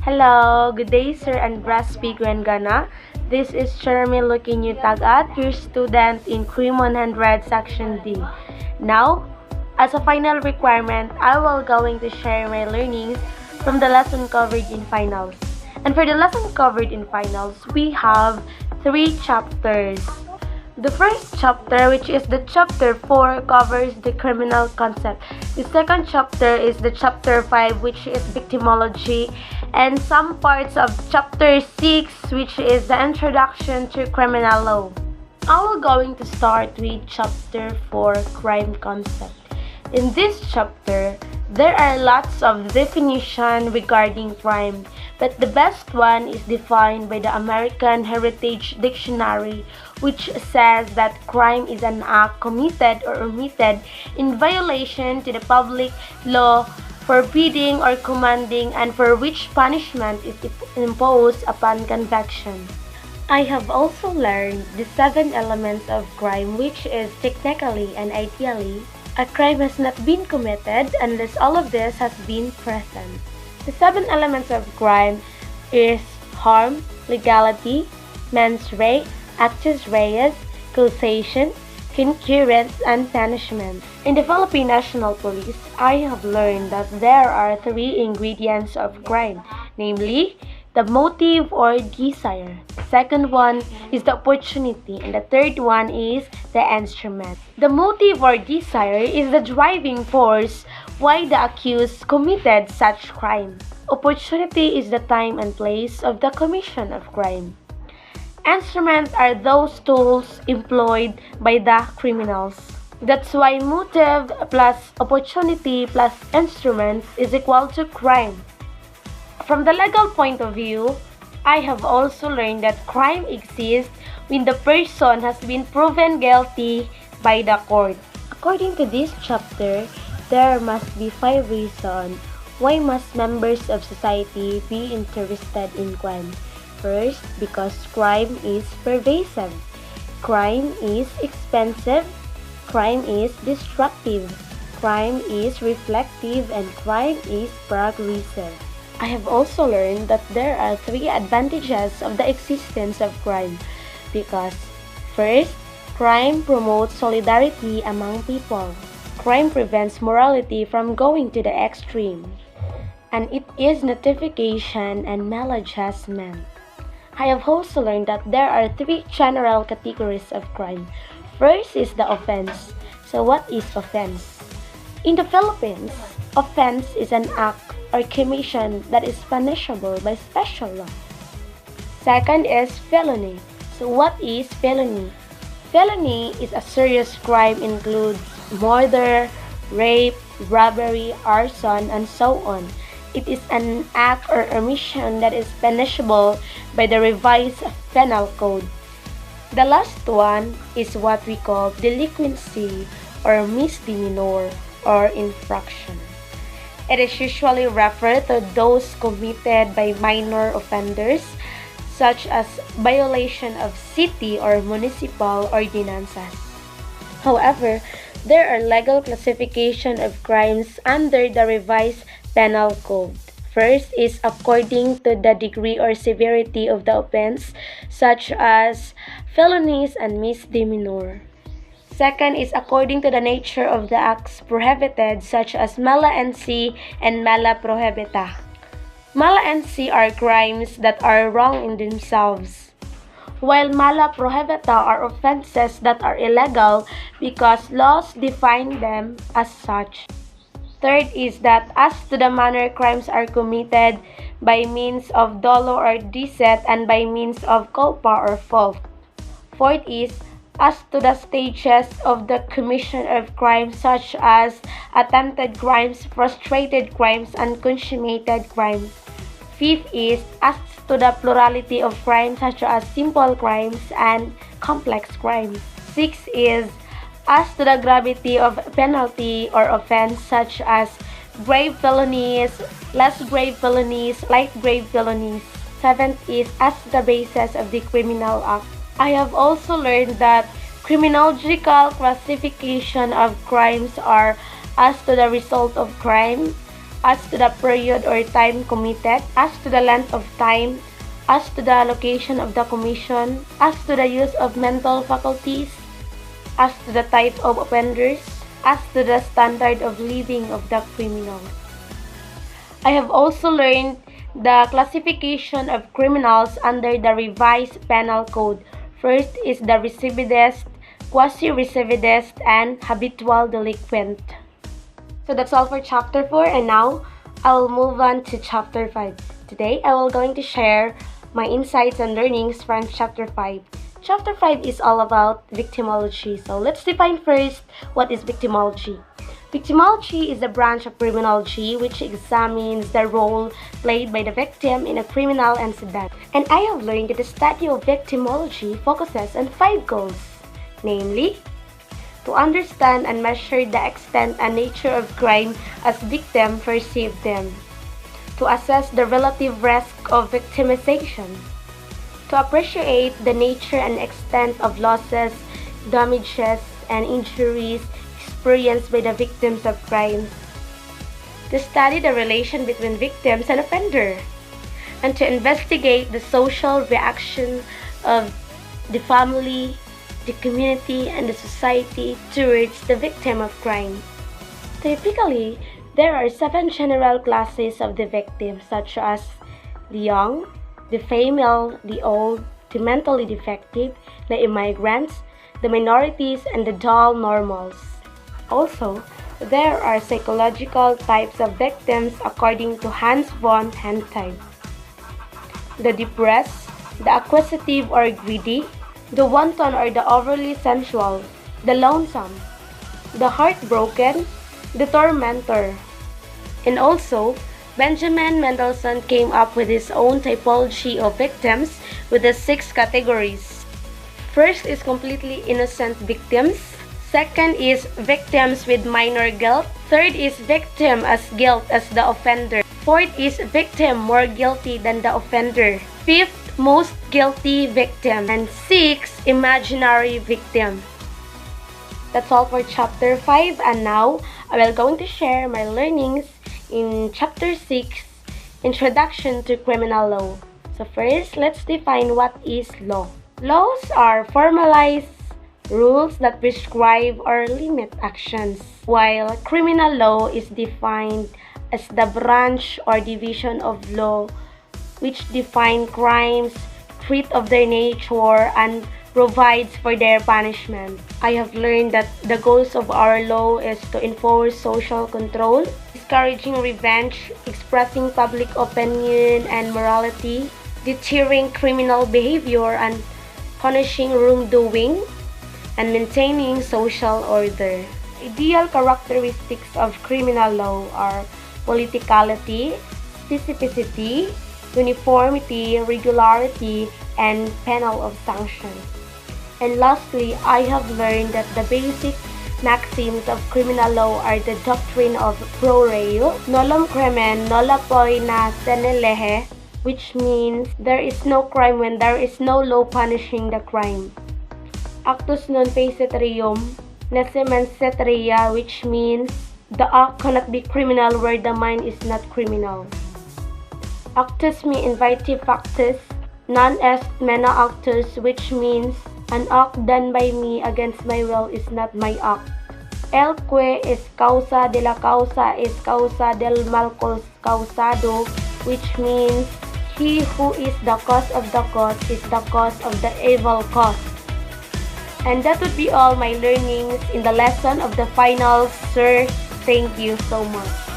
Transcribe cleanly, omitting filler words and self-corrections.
Hello, good day sir and Braspi Gana. This is Jeremy looking you tagat, your student in Crim-100 Section D. Now, as a final requirement, I will going to share my learnings from the lesson covered in finals. And for the lesson covered in finals, we have 3 chapters. The first chapter, which is the chapter 4, covers the criminal concept. The second chapter is the chapter 5, which is victimology, and some parts of chapter 6, which is the introduction to criminal law. I will going to start with chapter 4, crime concept. In this chapter, there are lots of definition regarding crime, but the best one is defined by the American Heritage Dictionary, which says that crime is an act committed or omitted in violation to the public law, forbidding or commanding, and for which punishment is imposed upon conviction. I have also learned the 7 elements of crime, which is technically and ideally a crime has not been committed unless all of this has been present. The 7 elements of crime is harm, legality, mens rea, actus reus, causation, concurrence, and punishment. In the Philippine National Police, I have learned that there are 3 ingredients of crime, namely the motive or desire. The second one is the opportunity, and the third one is the instrument. The motive or desire is the driving force why the accused committed such crime. Opportunity is the time and place of the commission of crime. Instruments are those tools employed by the criminals. That's why motive plus opportunity plus instruments is equal to crime. From the legal point of view, I have also learned that crime exists when the person has been proven guilty by the court. According to this chapter, there must be 5 reasons why must members of society be interested in crime. First, because crime is pervasive, crime is expensive, crime is destructive, crime is reflective, and crime is progressive. I have also learned that there are 3 advantages of the existence of crime because first, crime promotes solidarity among people. Crime prevents morality from going to the extreme, and it is notification and maladjustment. I have also learned that there are 3 general categories of crime. First is the offense. So what is offense? In the Philippines, offense is an act or commission that is punishable by special law. Second is felony. So what is felony? Felony is a serious crime includes murder, rape, robbery, arson, and so on. It is an act or omission that is punishable by the revised penal code. The last one is what we call delinquency or misdemeanor or infraction. It is usually referred to those committed by minor offenders such as violation of city or municipal ordinances. However, there are legal classification of crimes under the revised penal code. First is according to the degree or severity of the offense, such as felonies and misdemeanor. Second is according to the nature of the acts prohibited, such as mala NC and mala prohibita. Mala NC are crimes that are wrong in themselves, while mala prohibita are offenses that are illegal because laws define them as such. Third is that as to the manner crimes are committed by means of dolo or deceit and by means of culpa or fault. Fourth is as to the stages of the commission of crimes such as attempted crimes, frustrated crimes, and consummated crimes. Fifth is as to the plurality of crimes such as simple crimes and complex crimes. Sixth is as to the gravity of penalty or offense such as grave felonies, less grave felonies, light grave felonies. Seventh is as to the basis of the criminal act. I have also learned that criminological classification of crimes are as to the result of crime, as to the period or time committed, as to the length of time, as to the location of the commission, as to the use of mental faculties, as to the type of offenders, as to the standard of living of the criminal. I have also learned the classification of criminals under the revised penal code. First is the recidivist, quasi-recidivist, and habitual delinquent. So that's all for chapter 4, and now I will move on to chapter 5. Today I will going to share my insights and learnings from chapter 5. Chapter 5 is all about victimology. So let's define first what is victimology. Victimology is a branch of criminology which examines the role played by the victim in a criminal incident. And I have learned that the study of victimology focuses on 5 goals, namely, to understand and measure the extent and nature of crime as victim perceive them, to assess the relative risk of victimization, to appreciate the nature and extent of losses, damages, and injuries experienced by the victims of crimes, to study the relation between victims and offender, and to investigate the social reaction of the family, the community, and the society towards the victim of crime. Typically, there are 7 general classes of the victims, such as the young, the female, the old, the mentally defective, the immigrants, the minorities, and the dual normals. Also, there are psychological types of victims according to Hans von Hentig. The depressed, the acquisitive or greedy, the wanton or the overly sensual, the lonesome, the heartbroken, the tormentor. And also, Benjamin Mendelssohn came up with his own typology of victims with the 6 categories. First is completely innocent victims. Second is victims with minor guilt. Third is victim as guilt as the offender. Fourth is victim more guilty than the offender. Fifth, most guilty victim. And 6, imaginary victim. That's all for chapter 5, and now I will going to share my learnings in chapter 6, Introduction to Criminal Law. So first, let's define what is law. Laws are formalized rules that prescribe or limit actions, while criminal law is defined as the branch or division of law which define crimes, treat of their nature, and provides for their punishment. I have learned that the goals of our law is to enforce social control, discouraging revenge, expressing public opinion and morality, deterring criminal behavior and punishing wrongdoing, and maintaining social order. Ideal characteristics of criminal law are politicality, specificity, uniformity, regularity, and penal of sanction. And lastly, I have learned that the basic maxims of criminal law are the doctrine of pro reo, nollum crimen nolla poena sine lege, which means there is no crime when there is no law punishing the crime. Actus non facet reum, nece menset rea, which means the act cannot be criminal where the mind is not criminal. Actus me invitae factus, non est mena actus, which means an act done by me against my will is not my act. El que es causa de la causa es causa del mal causado, which means he who is the cause of the cause is the cause of the evil cause. And that would be all my learnings in the lesson of the finals, sir. Thank you so much.